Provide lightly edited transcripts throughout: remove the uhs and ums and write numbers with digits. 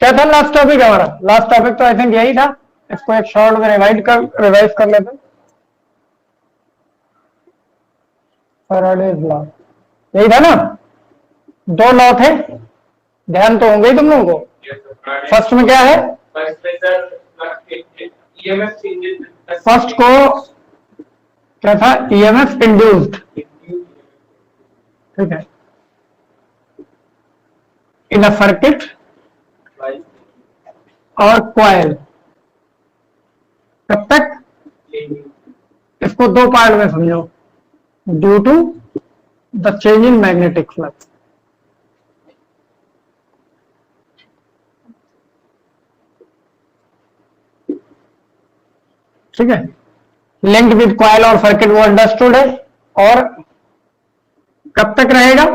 क्या था last topic हमारा? लास्ट टॉपिक तो आई थिंक यही था, इसको एक शॉर्ट में रिवाइज कर लेते हैं। फैराडेज लॉ यही था ना, दो लॉ थे, ध्यान तो होंगे ही तुम लोगों को। फर्स्ट में क्या है? फर्स्ट को क्या था? ईएमएफ इंड्यूस्ड, ठीक है, इन अ सर्किट और कॉइल। कब तक? इसको दो पार्ट में समझो, due to the change in magnetic flux. ठीक है, लिंक्ड विद कॉइल और सर्किट वो अंडरस्टूड है। और कब तक रहेगा?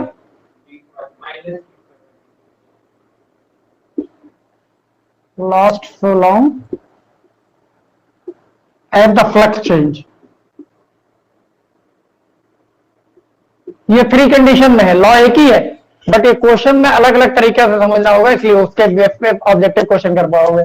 Last so long at the flux change. ये थ्री कंडीशन में है, लॉ एक ही है, बट ये क्वेश्चन में अलग अलग तरीके से समझना होगा, इसलिए उसके बेस पे ऑब्जेक्टिव क्वेश्चन कर पाओगे।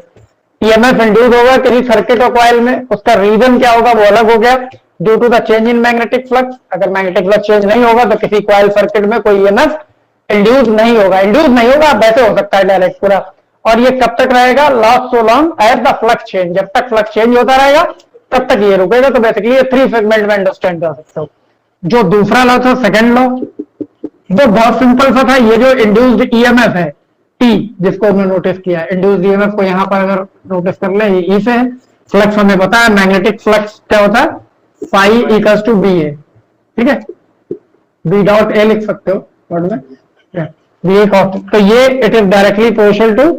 ईएमएफ इंड्यूस होगा किसी सर्किट और कॉइल में, उसका रीजन क्या होगा वो अलग हो गया, due to the change in magnetic flux. अगर मैग्नेटिक फ्लक्स चेंज नहीं होगा तो किसी कॉइल सर्किट में कोई ईएमएफ इंड्यूस नहीं होगा। इंड्यूस नहीं होगा, वैसे हो सकता है डायरेक्ट पूरा। और ये कब तक रहेगा? Last so long at the flux change. जब तक फ्लक्स चेंज होता रहेगा तब तक ये रुकेगा। तो बेसिकली ये थ्री सेगमेंट में अंडरस्टैंड कर सकते हो। जो दूसरा लॉ था, सेकंड लॉ, वो बहुत सिंपल सा था। ये जो इंड्यूस्ड ईएमएफ है टी, जिसको हमने नोटिस किया, इंड्यूस्ड ईएमएफ को यहां पर अगर नोटिस कर ले, ई से है। फ्लक्स हमें पता है, मैग्नेटिक फ्लक्स क्या होता है? फाई इक्वल्स टू बी है, ठीक है, बी डॉट ए लिख सकते हो वर्ड में, बी ए कॉस। तो ये it is directly proportional to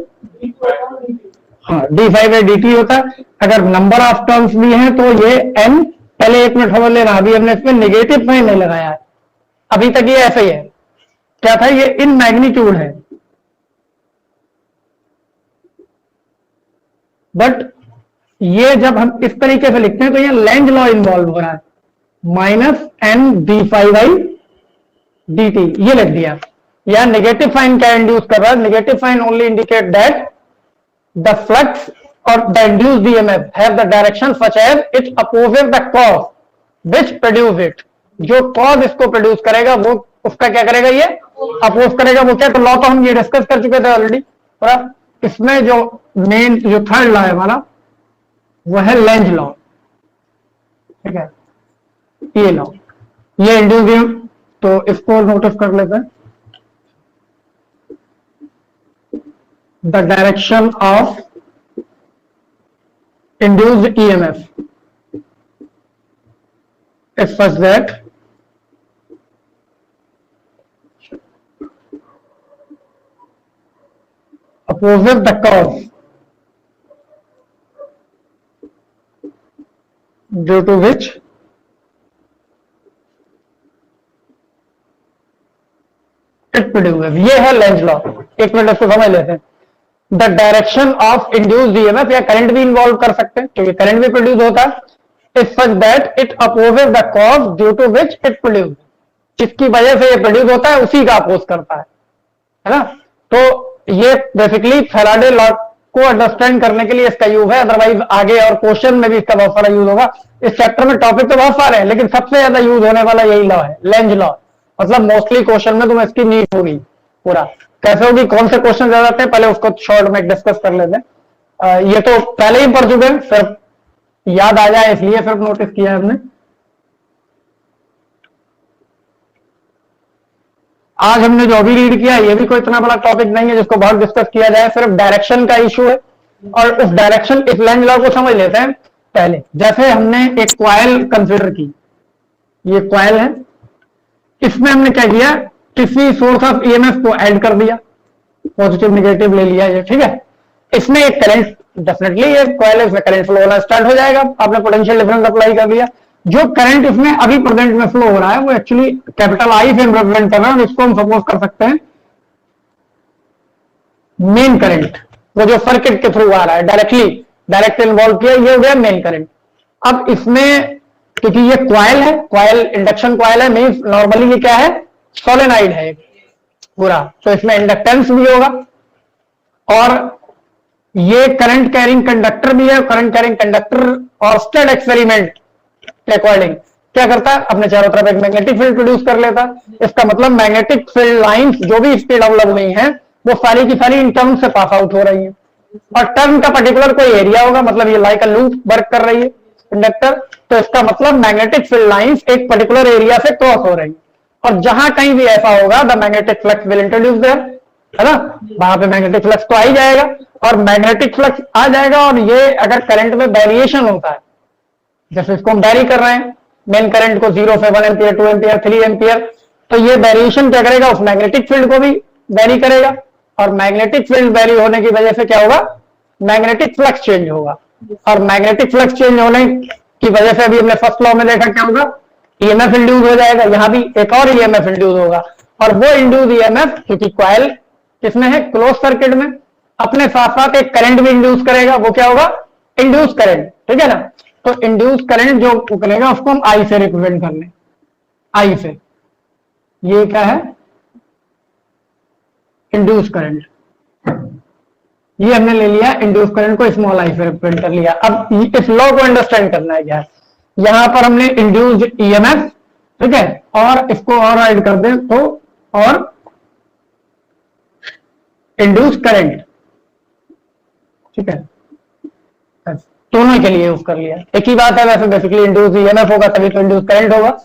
हाँ d phi by D t होता है। अगर नंबर ऑफ टर्म्स भी हैं तो ये एन, पहले एक मिनट समझ लेना, अभी हमने इसमें निगेटिव साइन नहीं लगाया है, अभी तक ये ऐसे ही है। क्या था? ये इन मैग्नीट्यूड है, बट ये जब हम इस तरीके से लिखते हैं तो ये लेंज लॉ इन्वॉल्व हो रहा है, minus N D phi by D T, ये लिख दिया। या नेगेटिव साइन क्या इंड्यूस कर रहा है? Negative sign only indicate that the flux or the induced EMF have the direction such as it opposes the cause which produce it। जो cause इसको प्रोड्यूस करेगा वो उसका क्या करेगा? ये अपोज करेगा। वो क्या? तो लॉ तो हम ये डिस्कस कर चुके थे ऑलरेडी। इसमें जो मेन जो थर्ड लॉ है हमारा वो है लेंज लॉ, ठीक है, ये लॉ, ये इंड्यूस, तो इसको नोटिस कर लेते हैं। The direction of induced EMF is such that opposes the cause due to which it produces। ये है लेंज लॉ। एक मिनट इसको समझ लेते हैं। The direction of induced EMF, या करंट भी इन्वॉल्व कर सकते हैं क्योंकि करंट भी प्रोड्यूस होता है, is such that it opposes the cause due to which it produce. जिसकी वजह से ये प्रोड्यूस होता है उसी का अपोज करता है ना। तो ये बेसिकली फैराडे लॉ को अंडरस्टैंड करने के लिए इसका यूज है। अदरवाइज आगे और क्वेश्चन में भी इसका बहुत सारा यूज होगा। इस चैप्टर में टॉपिक तो बहुत सारे हैं, लेकिन सबसे ज्यादा यूज होने वाला यही लॉ है, लेंज लॉ। मतलब मोस्टली क्वेश्चन में तुम्हें इसकी नीड होगी। पूरा कैसे होगी, कौन से क्वेश्चन ज्यादा आते हैं, पहले उसको शॉर्ट में डिस्कस कर लेते हैं। ये तो पहले ही पढ़ चुके हैं, सिर्फ याद आ जाए इसलिए सिर्फ नोटिस किया है हमने। आज हमने जो अभी रीड किया ये भी कोई इतना बड़ा टॉपिक नहीं है जिसको बहुत डिस्कस किया जाए, सिर्फ डायरेक्शन का इशू है। और उस डायरेक्शन, इस लेंज लॉ को समझ लेते हैं पहले। जैसे हमने एक कॉइल कंसिडर की, ये कॉइल है, इसमें हमने क्या किया? किसी सोर्स ऑफ ईएमएफ को ऐड कर दिया, पॉजिटिव नेगेटिव ले लिया ये, ठीक है। इसमें एक करंट, डेफिनेटली ये कॉइल है, इसमें करंट फ्लो होना स्टार्ट हो जाएगा। आपने पोटेंशियल डिफरेंस अप्लाई कर दिया। जो करंट इसमें अभी प्रेजेंट में फ्लो हो रहा है वो एक्चुअली कैपिटल आई से रिप्रेजेंट कर रहा है, इसको हम सपोज कर सकते हैं मेन करंट, वो जो सर्किट के थ्रू आ रहा है, डायरेक्ट इन्वॉल्व किया, ये हो गया मेन करंट। अब इसमें क्योंकि ये कॉइल है, कॉइल इंडक्शन कॉइल है, मींस नॉर्मली ये क्या है? सोलेनाइड है पूरा, तो इसमें इंडक्टेंस भी होगा और ये करंट कैरिंग कंडक्टर भी है। Current carrying conductor Oersted experiment के अकॉर्डिंग क्या करता है, अपने चारों तरफ एक मैग्नेटिक फील्ड प्रोड्यूस कर लेता है। इसका मतलब मैग्नेटिक फील्ड लाइंस जो भी इसके डेवलप हुई हैं वो सारी की सारी इन टर्म से पास आउट हो रही है, और टर्म का पर्टिकुलर कोई एरिया होगा, मतलब ये लाइक अ लूप वर्क कर रही है कंडक्टर, तो इसका मतलब मैग्नेटिक फील्ड लाइंस एक पर्टिकुलर एरिया से क्रॉस हो रही है, और जहां कहीं भी ऐसा होगा the magnetic flux will introduce there, है ना, वहां पे मैग्नेटिक फ्लक्स तो आ ही जाएगा, और मैग्नेटिक फ्लक्स आ जाएगा। और ये अगर करंट में वेरिएशन होता है, जैसे इसको हम वेरी कर रहे हैं मेन करंट को 0 से 1 एम्पियर, 2 एम्पियर, 3 एम्पियर, तो ये वेरिएशन क्या करेगा, उस मैग्नेटिक फील्ड को भी वेरी करेगा, और मैग्नेटिक फील्ड वेरी होने की वजह से क्या होगा, मैग्नेटिक फ्लक्स चेंज होगा, और मैग्नेटिक फ्लक्स चेंज होने की वजह से अभी हमने फर्स्ट लॉ में देखा क्या होगा, ईएमएफ इंड्यूस हो जाएगा, यहां भी एक और ईएमएफ इंड्यूस होगा, और वो इंड्यूस ईएमएफ क्योंकि कॉइल किसमें है, क्लोज सर्किट में, अपने साथ साथ एक करंट भी इंड्यूस करेगा, वो क्या होगा, इंड्यूस करंट, ठीक है ना। तो इंड्यूस करंट जो करेगा उसको हम आई से रिप्रेजेंट कर लें, आई से, ये क्या है, इंड्यूस करंट, ये हमने ले लिया इंड्यूस करंट को स्मॉल आई से रिप्रेजेंट कर लिया। अब इस लॉ को अंडरस्टैंड करना है क्या है, यहां पर हमने इंड्यूस्ड ईएमएफ, ठीक है, और इसको और ऐड कर दें तो, और इंड्यूस करंट, ठीक है, दोनों के लिए यूज कर लिया, एक ही बात है वैसे, बेसिकली इंड्यूस ईएमएफ होगा तभी तो इंड्यूस करंट होगा।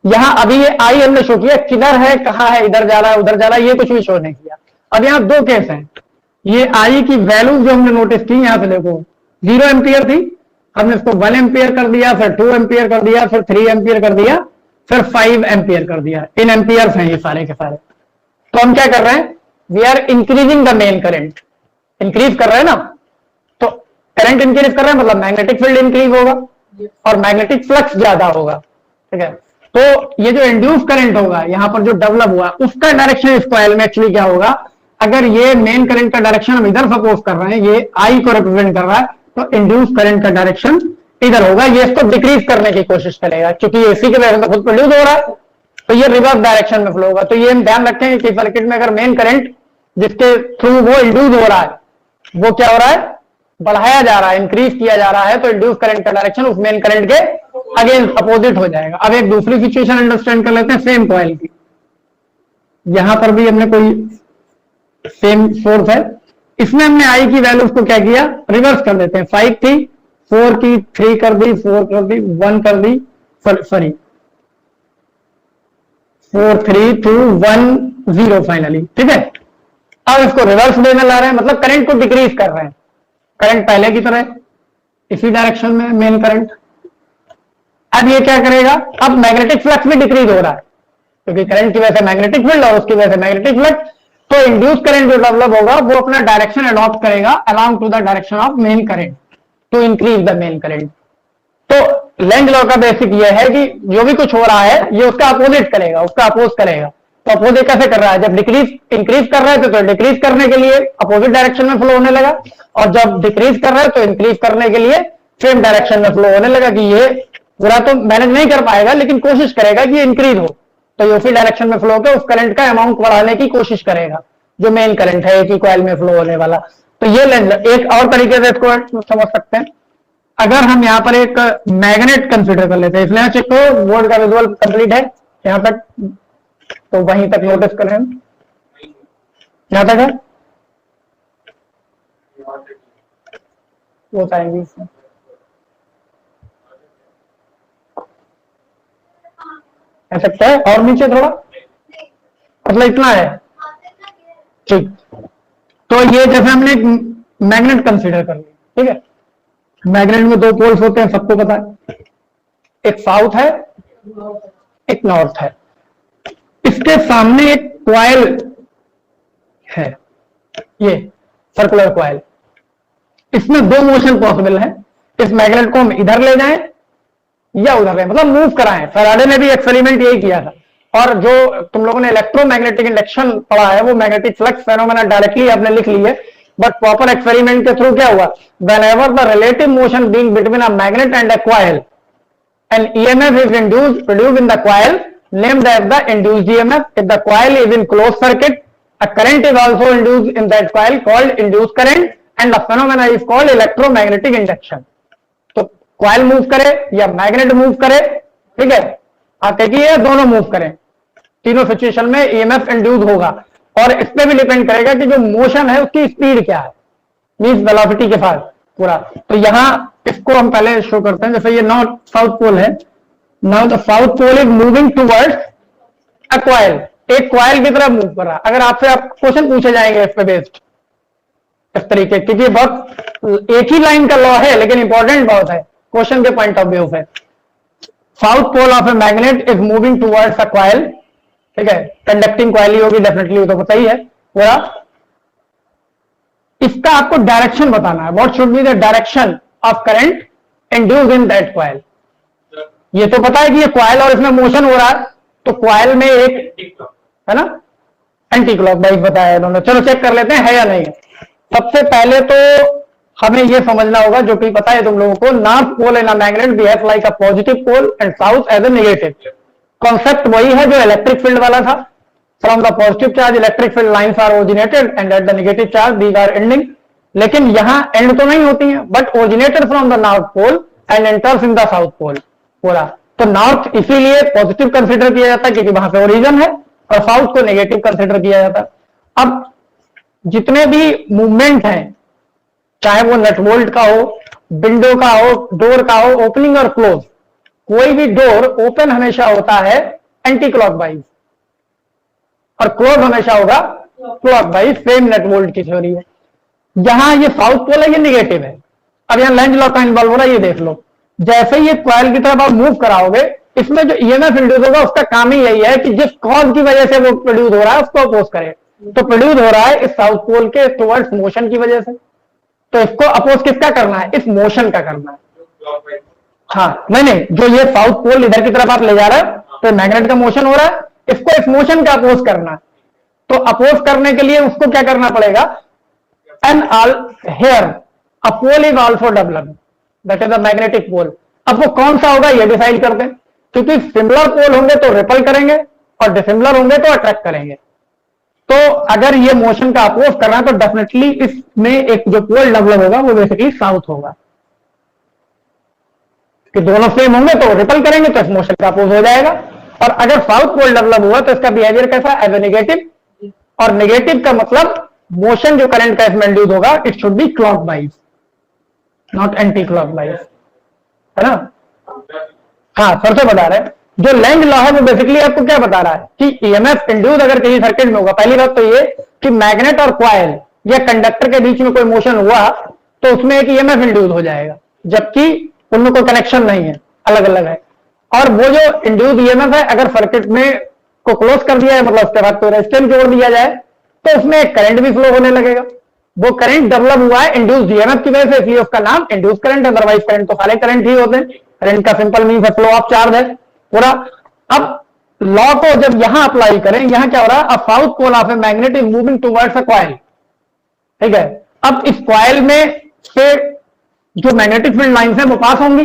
यहां अभी ये आई हमने शो किया, किधर है, कहां है, इधर जा रहा है उधर जा रहा है, ये कुछ भी शो नहीं किया। अब यहां दो केस हैं, ये आई की वैल्यू जो हमने नोटिस की, यहां पे देखो 0 एम्पियर थी, हमने इसको 1 एम्पियर कर दिया, फिर 2 एम्पियर कर दिया, फिर 3 एम्पियर कर दिया, फिर 5 एम्पियर कर दिया, इन एम्पियर्स हैं ये सारे के सारे। तो हम क्या कर रहे हैं, we are increasing the main current, increase कर रहे हैं ना, तो करंट इंक्रीज कर रहे हैं मतलब मैग्नेटिक फील्ड इंक्रीज होगा और मैग्नेटिक फ्लक्स ज्यादा होगा, ठीक है। तो ये जो इंड्यूस करंट होगा यहां पर जो डेवलप हुआ उसका डायरेक्शन इस कॉइल में एक्चुअली क्या होगा, अगर ये मेन करंट का डायरेक्शन हम इधर सपोज कर रहे हैं, ये आई को रिप्रेजेंट कर रहा है, तो इंड्यूस करंट का डायरेक्शन इधर होगा, ये इसको डिक्रीज करने की कोशिश करेगा क्योंकि एसी के वजह से खुद प्रोड्यूस हो रहा है, तो ये रिवर्स डायरेक्शन में फ्लो होगा। तो ये हम ध्यान रखेंगे कि सर्किट में अगर मेन करंट जिसके थ्रू वो इंड्यूस हो रहा है वो क्या हो रहा है, बढ़ाया जा रहा है, इंक्रीज किया जा रहा है, तो इंड्यूस करंट का डायरेक्शन उस मेन करंट के अगेंस्ट अपोजिट हो जाएगा। अब एक दूसरी सिचुएशन अंडरस्टैंड कर लेते हैं सेम कॉइल की, यहां पर भी हमने कोई सेम सोर्स है, इसमें हमने आई की वैल्यूज को क्या किया, रिवर्स कर देते हैं, 5 थी 4 की 3 कर दी, 4 कर दी, 1 कर दी, सॉरी 4 3 2 1 0 फाइनली, ठीक है। अब इसको रिवर्स देने ला रहे हैं, मतलब करंट को डिक्रीज कर रहे हैं, करंट पहले की तरह इसी डायरेक्शन में मेन करंट। अब ये क्या करेगा, अब मैग्नेटिक फ्लक्स भी डिक्रीज हो रहा है क्योंकि करंट की वजह से मैग्नेटिक फील्ड और उसकी वजह से मैग्नेटिक फ्लक्स, तो इंड्यूस करंट जो डेवलप होगा वो अपना डायरेक्शन अडॉप्ट करेगा along to the direction of main current to increase the main current. तो लेंज लॉ का बेसिक ये है कि जो भी कुछ हो रहा है ये उसका अपोजिट करेगा, उसका अपोज करेगा। तो अपोजिट कैसे कर रहा है, जब डिक्रीज इंक्रीज कर रहा है तो डिक्रीज करने के लिए अपोजिट डायरेक्शन में फ्लो होने लगा, और जब डिक्रीज कर रहा है तो इंक्रीज करने के लिए सेम डायरेक्शन में फ्लो होने लगा कि ये पूरा तो मैनेज नहीं कर पाएगा लेकिन कोशिश करेगा कि ये इंक्रीज हो, तो ये उसी डायरेक्शन में फ्लो होकर उस करंट का अमाउंट बढ़ाने की कोशिश करेगा जो मेन करंट है एक ही कॉइल में फ्लो होने वाला। तो ये लेंस एक और तरीके से इसको समझ सकते हैं, अगर हम यहाँ पर एक मैग्नेट कंसीडर कर लेते हैं, इसलिए चेक करो बोर्ड का विजुअल कंप्लीट है यहाँ तक, तो वहीं तक नोटिस करें, यहाँ तक है वो टाइम सकता है और नीचे थोड़ा, मतलब इतना है, ठीक। तो ये जैसे हमने एक मैग्नेट कंसीडर कर लिया, ठीक है, मैग्नेट में 2 पोल्स होते हैं सबको पता है, एक साउथ है एक नॉर्थ है, इसके सामने एक कॉइल है, ये सर्कुलर कॉइल, इसमें 2 मोशन पॉसिबल है, इस मैग्नेट को हम इधर ले जाएं या उधर ले, मतलब मूव कराएं। फैराडे ने भी एक्सपेरिमेंट यही किया था, और जो तुम लोगों ने इलेक्ट्रोमैग्नेटिक इंडक्शन पढ़ा है वो मैग्नेटिक फ्लक्स फेनोमेना डायरेक्टली आपने लिख ली है, बट प्रॉपर एक्सपेरिमेंट के थ्रू क्या हुआ, whenever the relative motion being between a magnet and a coil, an EMF is produced in the coil named as the induced EMF. If the coil is in closed circuit, a current is also induced in that coil called induced current, and the phenomena is called electromagnetic induction. तो coil move करे या magnet move करे, ठीक है, आप कहिए दोनों move करें, तीनों सिचुएशन में ईएमएफ इंड्यूस होगा। और इस पे भी डिपेंड करेगा कि जो मोशन है उसकी स्पीड क्या है, मींस वेलोसिटी के साथ पूरा। तो यहां इसको हम पहले शो करते हैं, जैसे ये नॉर्थ साउथ पोल है। Now the south pole is moving towards a coil, एक कॉइल की तरफ मूव कर रहा है। अगर आपसे आप क्वेश्चन पूछे जाएंगे इस पे बेस्ड इस तरीके, क्योंकि बहुत एक ही लाइन का लॉ है लेकिन इंपॉर्टेंट बहुत है क्वेश्चन के पॉइंट ऑफ व्यू से। South pole of a magnet is moving towards a coil, ठीक है, कंडक्टिंग कॉइल ही होगी डेफिनेटली, तो पता ही है पूरा। इसका आपको डायरेक्शन बताना है, what should be the direction of current induce in that coil. ये तो पता है कि ये कॉइल और इसमें मोशन हो रहा है, तो कॉइल में एक है ना एंटी क्लॉकवाइज बताया इन्होंने। चलो चेक कर लेते हैं है या नहीं है। सबसे पहले तो हमें ये समझना होगा, जो कि पता है तुम लोगों को, north pole in a magnet behaves like a positive pole and south as a negative. Concept वही है जो इलेक्ट्रिक फील्ड वाला था। From the positive charge electric field lines are originated and at the negative charge these are ending. लेकिन यहां end तो नहीं होती है, but originated from the north pole and enters in the south pole पूरा। तो नॉर्थ इसीलिए positive consider किया जाता है क्योंकि वहां से ओरिजिन है, और साउथ को नेगेटिव कंसिडर किया जाता है। अब जितने भी मूवमेंट हैं, चाहे वो नट बोल्ट का हो, विंडो का हो, डोर का हो, ओपनिंग और क्लोज, कोई भी डोर ओपन हमेशा होता है एंटी क्लॉकवाइज और क्लोज हमेशा होगा क्लॉकवाइज। सेम नट बोल्ट की थ्योरी है। यहां ये साउथ पोल है, ये नेगेटिव है। अब यहां लेंज लॉ का इन्वॉल्व हो रहा है, ये देख लो। जैसे ही ये कॉइल की तरफ आप मूव कराओगे, इसमें जो ईएमएफ इंड्यूस होगा उसका काम ही यही है कि जिस कॉज की वजह से वो प्रोड्यूस हो रहा है उसको अपोज करे। तो प्रोड्यूस हो रहा है इस साउथ पोल के टुवर्ड्स मोशन की वजह से, तो इसको अपोज किसका करना है, इस मोशन का करना है। हाँ नहीं, जो ये साउथ पोल इधर की तरफ आप ले जा रहे हैं तो मैग्नेट का मोशन हो रहा है, इसको इस मोशन का अपोज करना है। तो अपोज करने के लिए उसको क्या करना पड़ेगा, and all here a pole is also developed, that is the magnetic pole. अब वो कौन सा होगा ये डिसाइड करते हैं, क्योंकि सिमिलर पोल होंगे तो रिपल करेंगे और डिसिमिलर होंगे तो अट्रैक्ट करेंगे। तो अगर ये मोशन का अपोज करना है तो डेफिनेटली इसमें एक जो पोल डेवलप होगा वो बेसिकली साउथ होगा, कि दोनों सेम होंगे तो रिपल करेंगे तो इस मोशन का अपोज हो जाएगा। और अगर साउथ पोल डेवलप हुआ तो इसका बिहेवियर कैसा, एज ए नेगेटिव। और नेगेटिव का मतलब मोशन जो करंट का इसमें इंड्यूस होगा it should be clockwise not anti clockwise, है ना। हाँ सर से बता रहे हैं, जो लेंज लॉ है वो बेसिकली आपको क्या बता रहा है कि ईएमएफ इंड्यूस अगर किसी सर्किट में होगा, पहली बात तो ये कि मैग्नेट और कॉइल या कंडक्टर के बीच में कोई मोशन हुआ तो उसमें एक ईएमएफ इंड्यूस हो जाएगा, जबकि उनमें कोई कनेक्शन नहीं है, अलग अलग है। और वो जो इंड्यूस ईएमएफ है अगर सर्किट में को क्लोज कर दिया है, मतलब उसके बाद कोई रेजिस्टेंस जोड़ दिया जाए तो उसमें एक करंट भी फ्लो होने लगेगा। वो करंट डेवलप हुआ है इंड्यूस ईएमएफ की वजह से, इसलिए उसका नाम इंड्यूस करंट। अदरवाइज करंट तो सारे करंट ही होते हैं, करंट का simple means flow of charge है पूरा। अब लॉ को जब यहां अप्लाई करें, यहां क्या हो रहा है, अब south pole of a magnet is moving towards a coil, ठीक है। अब इस कॉइल में से जो मैग्नेटिक फील्ड लाइंस है वो पास होंगी,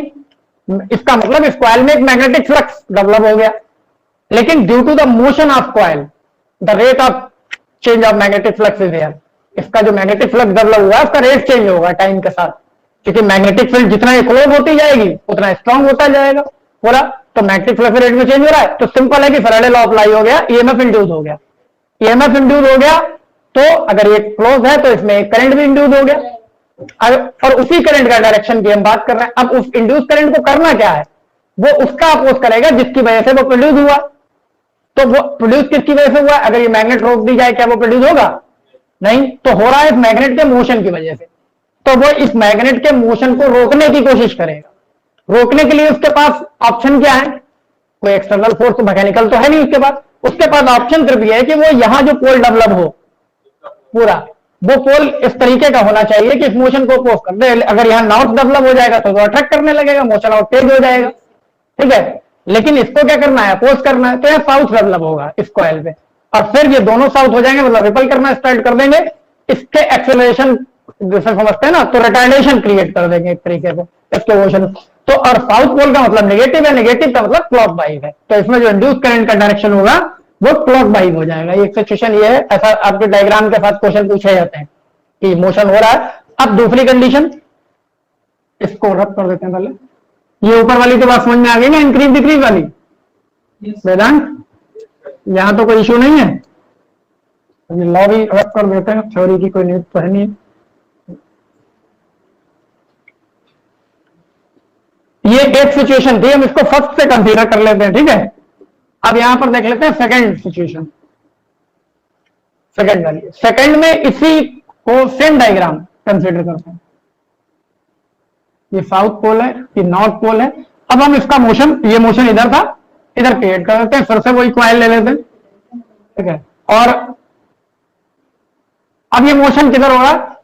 इसका मतलब इस कॉइल में एक मैग्नेटिक फ्लक्स डेवलप हो गया। लेकिन due to the motion of coil the rate of change of magnetic flux is here. इसका जो मैग्नेटिक फ्लक्स डेवलप हुआ है उसका रेट चेंज होगा टाइम के साथ, क्योंकि मैग्नेटिक फील्ड जितना क्लोज होती जाएगी उतना स्ट्रांग होता जाएगा पूरा। तो मैग्नेटिक फ्लक्स रेट में चेंज हो रहा है, तो सिंपल है कि फैराडे लॉ अप्लाई हो गया, ईएमएफ इंड्यूस हो गया। ईएमएफ इंड्यूस हो गया तो अगर ये क्लोज है तो इसमें एक करंट भी इंड्यूस हो गया, और उसी करंट का डायरेक्शन की हम बात कर रहे हैं। अब उस इंड्यूस करंट को करना क्या है, वो उसका अपोज करेगा जिसकी वजह से वो प्रोड्यूस हुआ। तो वो प्रोड्यूस किसकी वजह से हुआ, अगर ये मैग्नेट रोक दी जाए क्या वो प्रोड्यूस होगा, नहीं। तो हो रहा है इस मैग्नेट के मोशन की वजह से, तो वो इस मैग्नेट के मोशन को रोकने की कोशिश करेगा। रोकने के लिए उसके पास ऑप्शन क्या है, कोई एक्सटर्नल फोर्स मैकेनिकल तो है नहीं उसके पास। उसके पास ऑप्शन सिर्फ ये है कि वो यहां जो पोल डेवलप हो पूरा, वो पोल इस तरीके का होना चाहिए कि इस मोशन को अपोज कर दे। अगर यहां नॉर्थ डेवलप हो जाएगा तो वो अट्रैक्ट करने लगेगा, मोशन और तेज हो जाएगा, ठीक है। लेकिन इसको क्या करना है, अपोज करना है, तो यह साउथ डेवलप होगा इस कॉइल पे, और फिर ये दोनों साउथ हो जाएंगे, मतलब रिपल करना स्टार्ट कर देंगे। इसके एक्सेलरेशन जैसे समझते हैं ना, तो रिटार्डेशन क्रिएट कर देंगे एक तरीके से इसके मोशन। तो और साउथ पोल का मतलब नेगेटिव है, नेगेटिव का मतलब क्लॉकवाइज है, तो इसमें जो इंड्यूस करंट का डायरेक्शन होगा वो क्लॉकवाइज हो जाएगा। ये सिचुएशन ये है, ऐसा आपके डायग्राम के साथ क्वेश्चन पूछे जाते हैं कि मोशन हो रहा है अब दूसरी कंडीशन, इसको रब कर देते हैं पहले। ये ऊपर वाली तो बात समझ में आ गई ना, इंक्रीज डिक्रीज वाली वेदांत, यहां तो कोई इश्यू नहीं है। लॉ भी रब कर देते हैं, थ्योरी की कोई नीड तो है नहीं। ये एक सिचुएशन थी, हम इसको फर्स्ट से कंसीडर कर लेते हैं, ठीक है। अब यहां पर देख लेते हैं सेकंड सिचुएशन, सेकंड वाली। सेकंड में इसी को सेम डायग्राम कंसीडर करते हैं। ये साउथ पोल है, ये नॉर्थ पोल है। अब हम इसका मोशन, ये मोशन इधर था, इधर क्रिएट कर देते हैं, फिर से वही कॉइल ले लेते हैं, ठीक है। और अब ये मोशन किधर हो रहा है,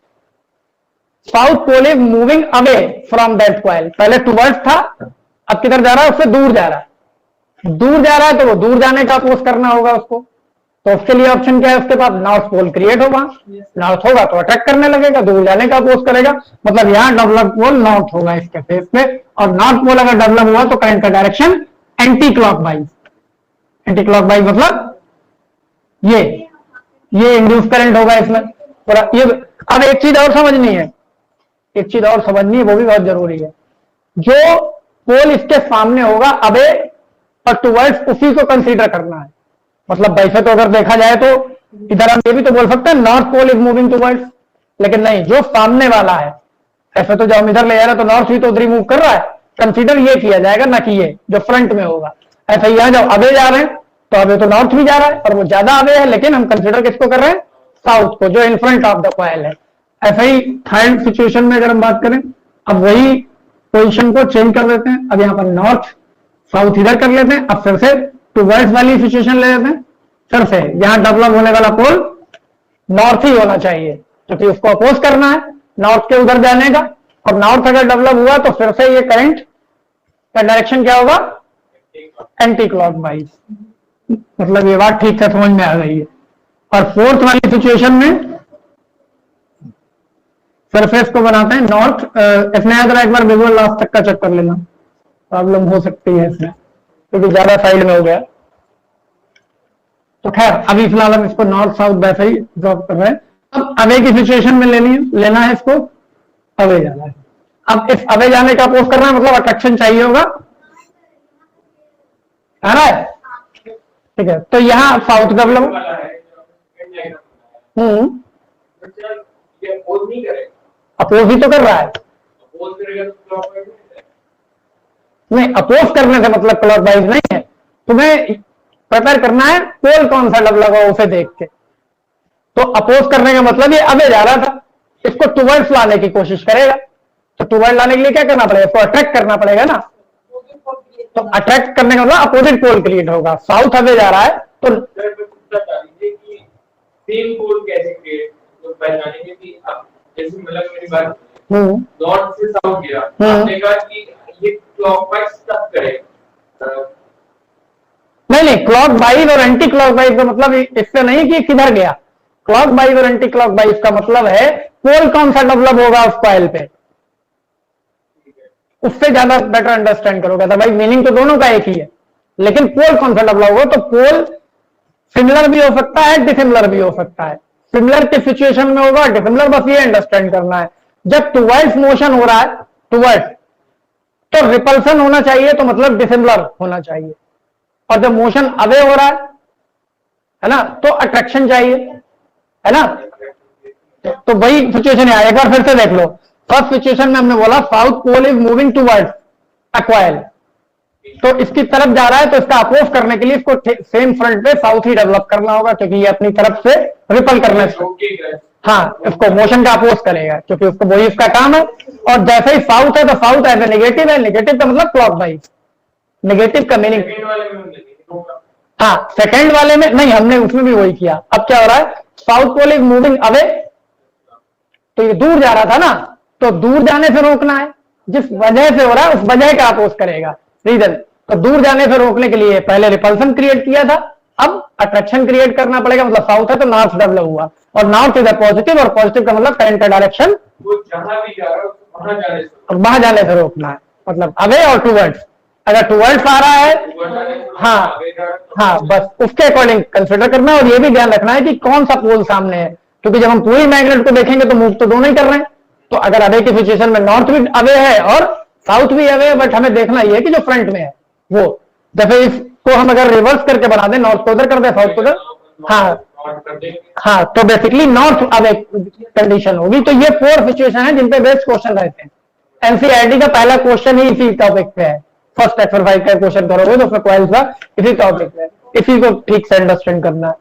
south pole is moving away from that coil. पहले टुवर्ड्स था, अब किधर जा रहा है, उससे दूर जा रहा है। दूर जा रहा है तो वो दूर जाने का अपोज करना होगा उसको, तो उसके लिए ऑप्शन क्या है उसके पास, नॉर्थ पोल क्रिएट होगा। नॉर्थ होगा तो अट्रैक्ट करने लगेगा, दूर जाने का अपोज करेगा, मतलब यहां डेवलप पोल नॉर्थ होगा इसके फेस पे। और नॉर्थ पोल अगर डेवलप हुआ तो करंट का direction anti clockwise. Anti clockwise मतलब ये इंड्यूस करंट होगा इसमें पूरा। ये अब एक चीज और समझनी है, एक चीज और समझनी है, वो भी बहुत जरूरी है। जो पोल इसके सामने होगा अबे और टुवर्ड्स, उसी को कंसीडर करना है। मतलब वैसे तो अगर देखा जाए तो इधर हम ये भी तो बोल सकते हैं north pole is moving towards, लेकिन नहीं, जो सामने वाला है। ऐसे तो जब हम इधर ले जा रहे हैं तो नॉर्थ भी तो उधर मूव कर रहा है, कंसीडर ये किया जाएगा ना कि ये जो फ्रंट में होगा। ऐसा यहां जब अबे जा रहे हैं तो अबे तो नॉर्थ भी जा रहा है और वो ज्यादा अबे है, लेकिन हम कंसीडर किसको कर रहे हैं, साउथ को, जो in front of the coil है। ऐसा ही थर्ड सिचुएशन में अगर हम बात करें, अब वही पोजीशन को चेंज कर देते हैं। अब यहाँ पर नॉर्थ साउथ इधर कर लेते हैं, अब फिर से टुवर्ड्स वाली सिचुएशन ले लेते हैं। फिर से यहां डेवलप होने वाला पोल नॉर्थ ही होना चाहिए, क्योंकि उसको अपोज करना है नॉर्थ के उधर जाने का। और नॉर्थ अगर डेवलप हुआ तो फिर से ये करंट का डायरेक्शन क्या होगा, एंटी क्लॉकवाइज। मतलब ये बात ठीक से समझ में आ गई है। और फोर्थ वाली सिचुएशन में सरफेस को बनाते हैं नॉर्थ। इसमें याद रहा, एक बार विजुअल लास्ट तक का चेक कर लेना, प्रॉब्लम हो सकती है इसमें क्योंकि ज्यादा साइड में हो गया। तो खैर अभी फिलहाल हम इसको नॉर्थ साउथ वैसे ही ड्रॉप कर रहे हैं। अब अवे की सिचुएशन में लेना है इसको, अवे जाना है। अब इस अवे जाने का अपोज करना है, मतलब अट्रैक्शन चाहिए होगा, है ना, ठीक है। तो यहाँ साउथ डेवलप अपोज ही तो कर रहा है, नहीं अपोज करने से मतलब क्लॉकवाइज नहीं है। तुम्हें प्रिपेयर करना है पोल कौन सा डेवलप हुआ उसे देख के। तो अपोज करने का मतलब ये अबे जा रहा था, इसको टुवर्ड्स लाने की कोशिश करेगा। तो टुवर्ड लाने के लिए क्या करना पड़ेगा, इसको अट्रैक्ट करना पड़ेगा ना। तो अट्रैक्ट करने का मतलब अपोजिट पोल क्रिएट होगा। साउथ अवे जा रहा है तो सेम पोल कैसे क्रिएट, तो पहचानेंगे कि अब जैसे मतलब मेरी बात नॉर्थ से साउथ गया, आपने कहा कि ये क्लॉकवाइज तब करेगा। नहीं, क्लॉकवाइज और एंटी क्लॉकवाइज का मतलब इससे नहीं कि किधर गया। क्लॉकवाइज और एंटी क्लॉकवाइज का मतलब है पोल कौन सा डेवलप होगा उस कॉइल पे, उससे ज्यादा बेटर अंडरस्टैंड करोगे। तो भाई मीनिंग तो दोनों का एक ही है, लेकिन पोल कौन सा डेवलप होगा। तो पोल सिमिलर भी हो सकता है, डिसिमिलर भी हो सकता है। सिमिलर के सिचुएशन में होगा, डिसिमिलर बस ये अंडरस्टैंड करना है। जब टुवर्ड्स मोशन हो रहा है, टुवर्ड्स, तो रिपल्सन होना चाहिए, तो मतलब डिसिमिलर होना चाहिए। और जब मोशन अवे हो रहा है ना, तो अट्रैक्शन चाहिए, है ना। तो वही सिचुएशन है। एक बार फिर से देख लो, फर्स्ट सिचुएशन में हमने बोला south pole is moving towards a coil, तो इसकी तरफ जा रहा है, तो इसका अपोज करने के लिए इसको सेम फ्रंट पे साउथ ही डेवलप करना होगा, क्योंकि ये अपनी तरफ से रिपल करने से, हाँ, इसको मोशन का अपोज करेगा, क्योंकि उसको वही इसका काम है। और जैसे ही साउथ है तो साउथ एज ए नेगेटिव है, नेगेटिव का मतलब क्लॉकवाइज, नेगेटिव का मीनिंग। हाँ, सेकंड वाले में नहीं, हमने उसमें भी वही किया। अब क्या हो रहा है, south pole is moving away, तो ये दूर जा रहा था ना, तो दूर जाने से रोकना है। जिस वजह से हो रहा है उस वजह का अपोज करेगा, रीजन। तो दूर जाने से रोकने के लिए पहले रिपल्सन क्रिएट किया था, अब अट्रैक्शन क्रिएट करना पड़ेगा। मतलब साउथ है तो नॉर्थ डेवलप हुआ, और नॉर्थ इज पॉजिटिव, और पॉजिटिव का मतलब करंट का डायरेक्शन जहां भी जा रहा है वहां जाने से रोकना है, मतलब अवे और टुवर्ड्स। अगर टुवर्ड्स आ रहा है, हाँ हाँ, बस उसके अकॉर्डिंग कंसिडर करना है। और ये भी ध्यान रखना है कि कौन सा पोल सामने है, क्योंकि जब हम पूरी मैग्नेट को देखेंगे तो मूव तो दोनों ही कर रहे हैं, तो अगर अवे की सिचुएशन में नॉर्थ भी अवे है और साउथ भी अवे है, बट हमें देखना ये है कि जो फ्रंट में है वो, जैसे इसको हम अगर रिवर्स करके बना दें, नॉर्थ को उधर कर दें, साउथ को उधर, हाँ, तो बेसिकली नॉर्थ अवे कंडीशन होगी। तो ये 4 सिचुएशन है जिन पे बेस्ड क्वेश्चन रहते हैं। एनसीईआरटी का पहला क्वेश्चन ही इसी टॉपिक पे है। फर्स्ट एक्सरसाइज का क्वेश्चन करोगे तो उसमें क्वाइल्स का इसी टॉपिक पे, इसी को ठीक से अंडरस्टैंड करना है।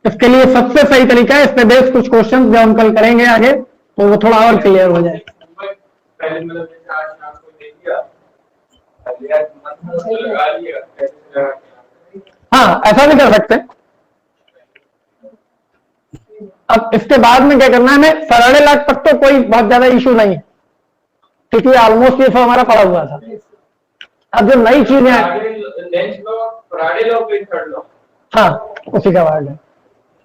इसके लिए सबसे सही तरीका है, इस पे बेस्ड कुछ क्वेश्चन जो हम कल करेंगे आगे, तो वो थोड़ा और क्लियर हो जाए। पहले मतलब जैसे आज शाम को देख लिया, लगा लिया, हाँ, ऐसा भी कर सकते हैं। अब इसके बाद में क्या करना है, हमें 1.5 तक तो कोई बहुत ज्यादा इशू नहीं है, क्योंकि ऑलमोस्ट ये सब हमारा पड़ा हुआ था। अब जो नई चीजें हैं, हाँ, उसी का वार्ड है।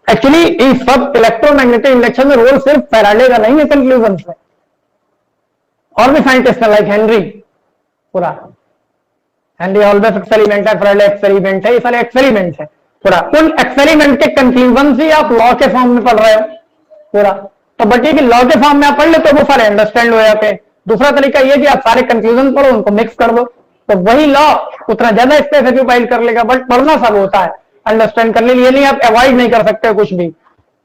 एक्चुअली इस सब इलेक्ट्रोमैग्नेटिक इंडक्शन में रोल सिर्फ फैराडे का नहीं है कंक्लूजन में, और भी साइंटिस्ट है लाइक हेनरी, पूरा हेनरी ऑलवेज एक्सपेरिमेंट है, फैराडे एक्सपेरिमेंट है, ये सारे एक्सपेरिमेंट है पूरा। उन एक्सपेरिमेंट के कंक्लूजन से आप लॉ के फॉर्म में पढ़ रहे हो पूरा, तो बट ये कि लॉ के फॉर्म में आप पढ़ ले तो वो सारे अंडरस्टैंड हो जाते हैं। दूसरा तरीका ये कि आप सारे कंक्लूजन पढ़ो, उनको मिक्स कर दो, तो वही लॉ उतना ज्यादा स्पेसिफाइड कर लेगा, बट पढ़ना सब होता है, अंडरस्टैंड करने लिए नहीं, आप अवॉइड नहीं कर सकते कुछ भी।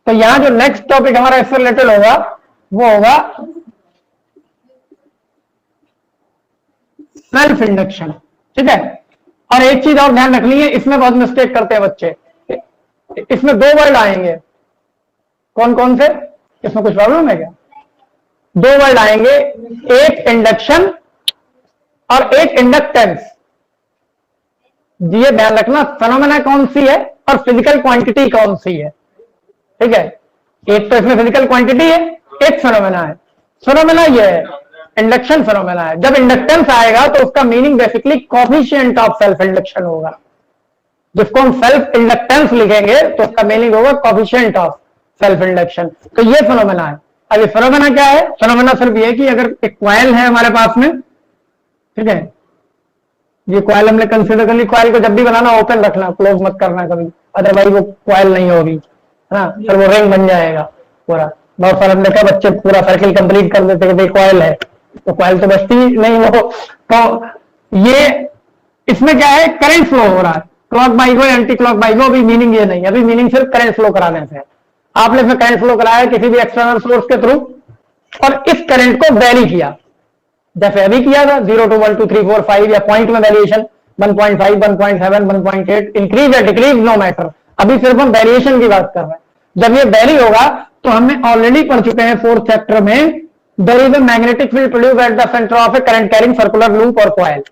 तो यहाँ जो नेक्स्ट टॉपिक हमारा इससे रिलेटेड होगा वो होगा सेल्फ इंडक्शन, ठीक है। और एक चीज और ध्यान रखनी है, इसमें बहुत मिस्टेक करते हैं बच्चे, इसमें 2 वर्ड आएंगे, कौन कौन से, इसमें कुछ प्रॉब्लम है क्या? 2 वर्ड आएंगे, एक इंडक्शन और एक इंडक्टेंस। ये ध्यान रखना, फेनोमेना कौन सी है और फिजिकल क्वांटिटी कौन सी है, ठीक है। एक तो इसमें फिजिकल क्वांटिटी है, एक फेनोमेना है। फेनोमेना ये है, इंडक्शन फेनोमेना है। जब इंडक्टेंस आएगा तो उसका meaning basically coefficient of self induction होगा, जिसको हम सेल्फ इंडक्टेंस लिखेंगे तो उसका मीनिंग होगा कोफिशिएंट ऑफ सेल्फ इंडक्शन। तो ये फेनोमेना है। अब ये फेनोमेना क्या है? फेनोमेना सिर्फ ये कि अगर एक कॉइल है हमारे पास में, ठीक है, ये कॉइल हमने कंसीडर कर ली, कॉइल को जब भी बनाना ओपन रखना, क्लोज मत करना कभी, अदरवाइज वो कॉइल नहीं होगी, है ना, फिर वो रिंग बन जाएगा पूरा। बहुत सारे हमने देखा बच्चे पूरा सर्किल कंप्लीट कर देते कि कॉइल है, तो कॉइल तो बचती नहीं वो। तो ये इसमें क्या है, करंट फ्लो हो रहा है, क्लॉक बाई गो एंटी क्लॉक बाई गो, अभी मीनिंग ये नहीं है, अभी मीनिंग सिर्फ करंट फ्लो कराने से। आपने इसमें करंट फ्लो कराया किसी भी एक्सटर्नल सोर्स के थ्रू, और इस करंट को वैरी किया, जैसे अभी किया था 0 to 1 2 3 4 5, या पॉइंट में वेरिएशन 1.5 1.7 1.8, इंक्रीज या डिक्रीज नो मैटर, अभी सिर्फ हम वेरिएशन की बात कर रहे हैं। जब ये वेरी होगा तो हमने ऑलरेडी पढ़ चुके हैं 4th चैप्टर में, there is a magnetic field produce at the centre of a current carrying circular loop और कॉइल।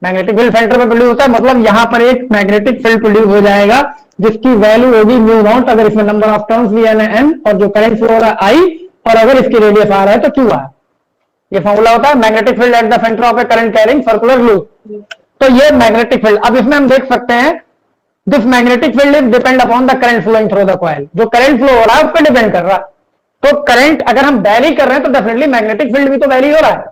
मैग्नेटिक फील्ड सेंटर में प्रोड्यूस होता है, मतलब यहां पर एक मैग्नेटिक फील्ड प्रोड्यूस हो जाएगा जिसकी वैल्यू होगी म्यू नॉट, अगर इसमें नंबर ऑफ टर्न्स भी है एन, और जो करंट फ्लो हो रहा है आई, और अगर इसकी रेडियस आर है तो क्यू आर। ये फॉर्मूला होता है magnetic field at the centre of a current carrying circular loop. तो ये मैग्नेटिक फील्ड, अब इसमें हम देख सकते हैं this magnetic field is depend upon the current flowing through the coil. जो करंट फ्लो हो रहा है उस पर डिपेंड कर रहा है। तो करंट अगर हम वैरी कर रहे हैं तो डेफिनेटली मैग्नेटिक फील्ड भी तो वैरी हो रहा है,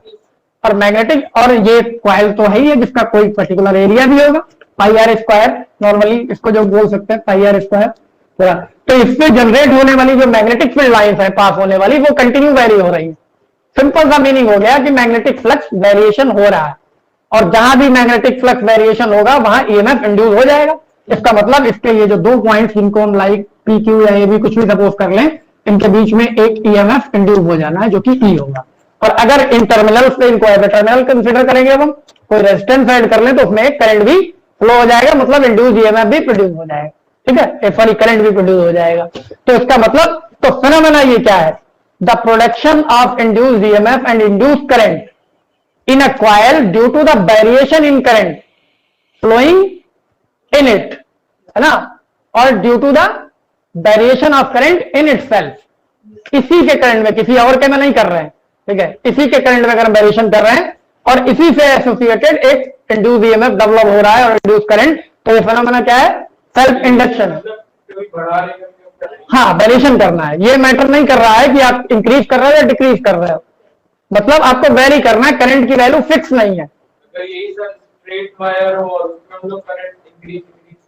और मैग्नेटिक, और ये कॉइल तो है ही है जिसका कोई पर्टिकुलर एरिया भी होगा, पाई आर स्क्वायर, नॉर्मली इसको जो बोल सकते हैं पाई आर स्क्वायर पूरा। तो इससे जनरेट होने वाली जो मैग्नेटिक फील्ड लाइंस है पास होने वाली, वो कंटिन्यू वैरी हो रही है। सिंपल सा मीनिंग हो गया कि मैग्नेटिक फ्लक्स वेरिएशन हो रहा है, और जहां भी मैग्नेटिक फ्लक्स वेरिएशन होगा वहां ईएमएफ इंड्यूस हो जाएगा। इसका मतलब इसके ये जो 2 पॉइंट्स जिनको हम लाइक पी क्यू या ए भी कुछ भी सपोज कर लें, इनके बीच में एक ईएमएफ इंड्यूस हो जाना है जो कि ई होगा। और अगर इन टर्मिनल्स पे इनको एज ए टर्मिनल कंसीडर करेंगे, हम कोई रेजिस्टेंस ऐड कर लें तो उसमें एक करंट भी फ्लो हो जाएगा, मतलब इंड्यूस ईएमएफ भी प्रोड्यूस हो जाएगा, ठीक है, सॉरी करंट भी प्रोड्यूस हो जाएगा। तो इसका मतलब, तो फेनोमेना ये क्या है, the production of induced EMF and induced current in a coil due to the variation in current flowing in it, है ना, और due to the variation of current in itself. इसी के करंट में, किसी और के में नहीं कर रहे हैं, ठीक है, इसी के करंट में अगर हम वेरिएशन कर रहे हैं और इसी से एसोसिएटेड एक इंड्यूस ईएमएफ डेवलप हो रहा है और इंड्यूस करंट, तो ये फेनोमेना क्या है, सेल्फ इंडक्शन। हाँ, वेरिएशन करना है, ये मैटर नहीं कर रहा है कि आप इंक्रीज कर रहे हो या डिक्रीज कर रहे हो, मतलब आपको वेरी करना है, करंट की वैल्यू फिक्स नहीं है। अगर यही सर स्ट्रेट वायर हो और उसमें हम लोग करंट इंक्रीज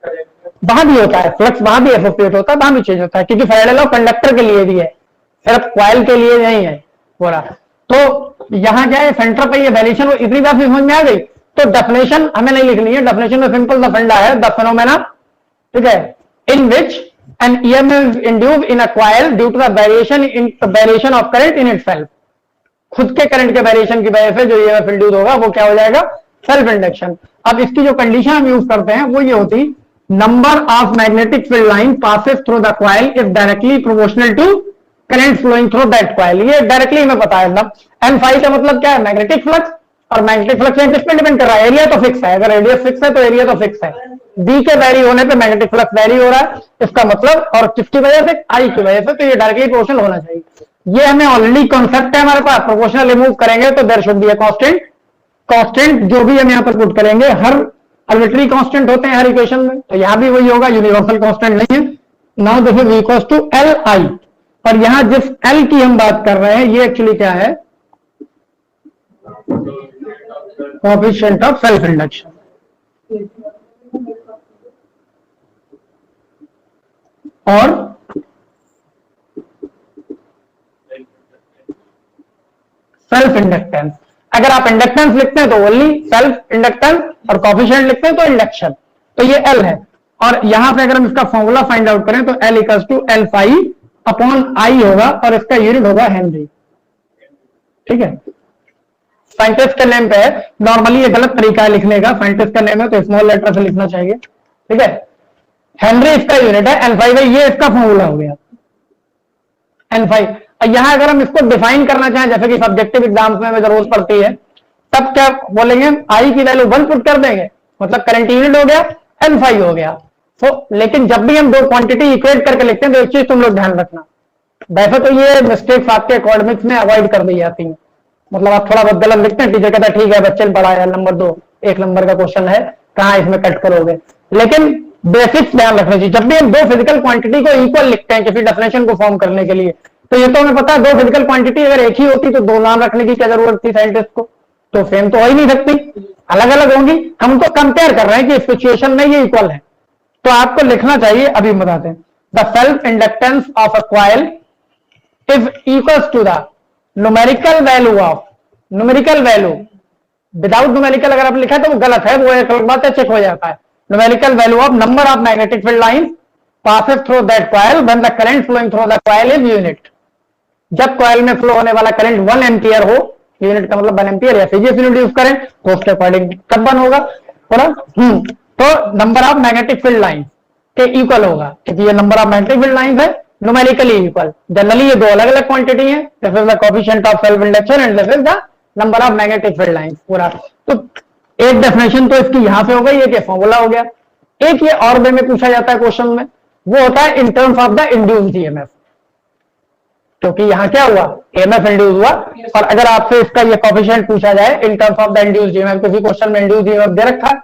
वहां भी होता है फ्लक्स, वहां भी एसोसिएट होता है, वहां भी चेंज होता है, क्योंकि फैराडे लॉ कंडक्टर के लिए भी है, सिर्फ कॉइल के लिए नहीं है पूरा। तो यहां क्या है, सेंटर पे ये वेरिएशन, वो इतनी बात समझ में आ गई। तो डेफिनेशन हमें नहीं लिखनी है, डेफिनेशन में सिंपल द फंडा है, द फेनोमेना, ठीक है, in which an EMF induce in a coil due to the variation of current in itself. खुद के करंट के वेरिएशन की वजह से जो ईएमएफ इंड्यूस होगा वो क्या हो जाएगा, सेल्फ इंडक्शन। अब इसकी जो कंडीशन हम यूज करते हैं वो ये होती, number of magnetic field line passes through the coil is directly proportional to current flowing through that coil. ये डायरेक्टली हमें पता है ना, एन फाई का मतलब क्या है, मैग्नेटिक फ्लक्स, और मैग्नेटिक फ्लक्स किस पे डिपेंड कर रहा है, एरिया तो फिक्स है, अगर रेडियस फिक्स है तो एरिया तो फिक्स है, बी के वेरी होने पे मैग्नेटिक फ्लक्स वेरी हो रहा है, इसका मतलब, और किसकी वजह से, आई की वजह से, तो ये डायरेक्टली प्रोपोर्शनल होना चाहिए। ये हमें ऑलरेडी कॉन्सेप्ट है हमारे पास, प्रोपोर्शनल रिमूव करेंगे तो there should be a constant. Constant जो भी हम यहां पर पुट करेंगे, हर आर्बिट्री कांस्टेंट होते हैं हर इक्वेशन में, तो यहां भी वही होगा, यूनिवर्सल कांस्टेंट नहीं है। Now this is equal to L I, और यहां जिस एल की हम बात कर रहे हैं ये एक्चुअली क्या है, कोएफिशिएंट ऑफ सेल्फ इंडक्शन। और सेल्फ इंडक्टेंस, अगर आप इंडक्टेंस लिखते हैं तो ओनली सेल्फ इंडक्टेंस, और कोएफिशिएंट लिखते हैं तो इंडक्शन, तो ये एल है। और यहां पे अगर हम इसका फॉर्मूला फाइंड आउट करें तो L equals to L phi upon I होगा, और इसका यूनिट होगा हेनरी, ठीक है। साइंटिस्ट के नेम पे है, नॉर्मली ये गलत तरीका है लिखने का, साइंटिस्ट का नेम है तो स्मॉल लेटर से लिखना चाहिए, ठीक है। हेनरी इसका यूनिट है, एन फाइव, ये इसका फॉर्मूला हो गया एन फाइव। यहां अगर हम इसको डिफाइन करना चाहें, जैसे कि सब्जेक्टिव एग्जाम्स में हमें जरूरत पड़ती है, तब क्या बोलेंगे, आई की वैल्यू 1 पुट कर देंगे, मतलब करंट यूनिट हो गया, एन फाइव हो गया। तो लेकिन जब भी हम दो क्वांटिटी इक्वेट करके लिखते हैं तो एक चीज तुम लोग ध्यान रखना, वैसे तो ये मिस्टेक्स आपके अकेडमिक्स में अवॉइड कर दी जाती है, मतलब आप थोड़ा बहुत गलत लिखते हैं, टीचर कहता है ठीक है बच्चे ने पढ़ाया, नंबर 2 1 नंबर का क्वेश्चन है, कहां इसमें कट करोगे, लेकिन बेसिक्स ध्यान रखना चाहिए। जब भी हम दो फिजिकल क्वांटिटी को इक्वल लिखते हैं किसी डेफिनेशन को फॉर्म करने के लिए, तो ये तो हमें पता है दो फिजिकल क्वांटिटी अगर एक ही होती तो दो नाम रखने की क्या जरूरत थी साइंटिस्ट को, तो सेम तो हो ही नहीं सकती, अलग अलग होंगी। हम तो कंपेयर कर रहे हैं कि इस सिचुएशन में ये इक्वल है, तो आपको लिखना चाहिए, अभी बताते हैं, the self inductance of a coil is equals to the numerical value of, numerical value, without numerical अगर आप लिखा है तो वो गलत है, वो एक अलग बात है, चेक हो जाता है। Numerical value of number of magnetic field lines passes through that coil when the current flowing through the coil is unit। जब कॉइल में फ्लो होने वाला करंट 1 एम्पियर हो, यूनिट का मतलब 1 एम्पियर, या सीजीएस यूनिट यूज करें तो उसके अकॉर्डिंग कब 1 होगा, बोला तो number of magnetic field line के इक्वल होगा, क्योंकि ये number of magnetic field line है न्यूमेरिकली इक्वल। जनरली ये दो अलग अलग क्वांटिटी है, this is the coefficient of self induction and this is the number of magnetic field line पूरा। तो एक डेफिनेशन तो इसकी यहां से हो गई, एक फॉर्मूला हो गया। एक ये और वे में पूछा जाता है क्वेश्चन में, वो होता है in terms of the induced EMF, क्योंकि यहां क्या हुआ, ईएमएफ इंड्यूस हुआ, और अगर आपसे इसका ये कोएफिशिएंट पूछा जाए in terms of the induced EMF, किसी क्वेश्चन में इंड्यूस्ड ईएमएफ दे रखा है,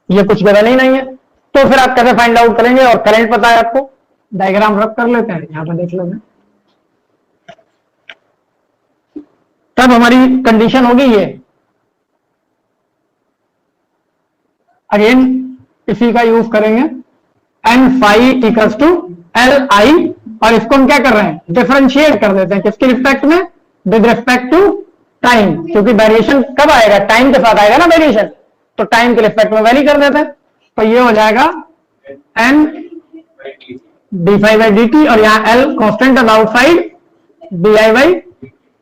ये कुछ गिवन ही नहीं है, तो फिर आप कैसे फाइंड आउट करेंगे, और करंट पता है आपको, डायग्राम रख कर लेते हैं, यहां पर देख लो, तब हमारी कंडीशन होगी ये, अगेन इसी का यूज करेंगे, N phi equals to L I, और इसको हम क्या कर रहे हैं, डिफरेंशिएट कर देते हैं, किसके रिस्पेक्ट में, विद रिस्पेक्ट टू टाइम, क्योंकि वेरिएशन कब आएगा, टाइम के साथ आएगा ना वेरिएशन, तो टाइम के रिस्पेक्ट में वैरी कर देते हैं, तो ये हो जाएगा N D phi by D T, और यहाँ L constant on outside D I by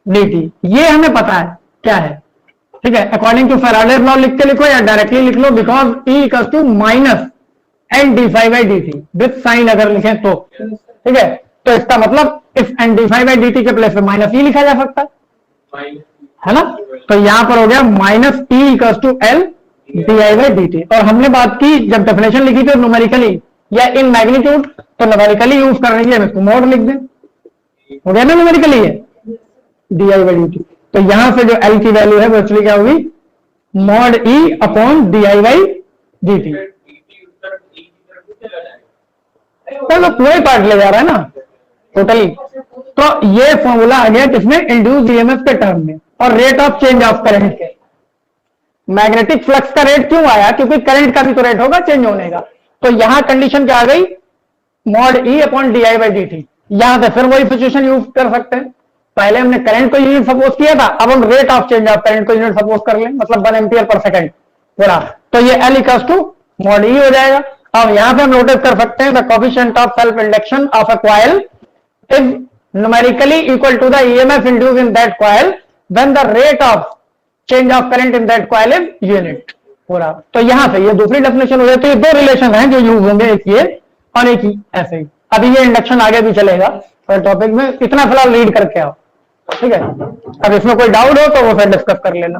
D T, ये हमें पता है क्या है, ठीक है। अकॉर्डिंग टू फैराडेज लॉ लिख के लिखो या डायरेक्टली लिख लो, because E equals to minus N D phi by D t with sign अगर लिखें तो, ठीक है। तो इसका मतलब इस N D phi by D t के प्लेस में माइनस ई लिखा जा सकता है ना, तो यहां पर हो गया minus E equals to L D I by D T. और हमने बात की जब डेफिनेशन लिखी थी न्यूमेरिकली या इन मैग्नीट्यूड, तो न्यूमेरिकली यूज करने के लिए हम इसको मॉड लिख दें, हो गया ना न्यूमेरिकली है D I by D T. तो यहां से जो एल की वैल्यू है वो एक्चुअली क्या होगी, mod E upon D I by D T, तो पूरे पार्ट ले जा रहा है ना टोटली। तो ये फॉर्मूला आ गया किसमें, इंड्यूस्ड ईएमएफ के टर्म में, और rate of change of current के। मैग्नेटिक फ्लक्स का रेट क्यों आया, क्योंकि करंट का भी तो रेट होगा चेंज होने का, तो यहां कंडीशन क्या आ गई, mod E upon D I by D T. यहां से फिर वही सिचुएशन यूज कर सकते हैं। पहले हमने करंट को यूनिट सपोज किया था, अब हम rate of change of current को यूनिट सपोज कर लें, मतलब 1 एम्पियर पर सेकंड पूरा। तो ये L इक्वल्स टू मॉड ई हो जाएगा। अब यहां पे हम नोटिस कर सकते हैं the coefficient of self induction of a coil is numerically equal to the EMF induced in that coil when the rate of change of current in that coil is unit पूरा। तो यहां से ये दूसरी definition हो जाती है। तो ये दो रिलेशन हैं जो यूज होंगे, एक ये और एक ही ऐसे ही। अभी ये इंडक्शन आगे भी चलेगा और टॉपिक में इतना फिलहाल रीड करके आओ, ठीक है। अब इसमें कोई डाउट हो तो वो फिर डिस्कस कर लेना।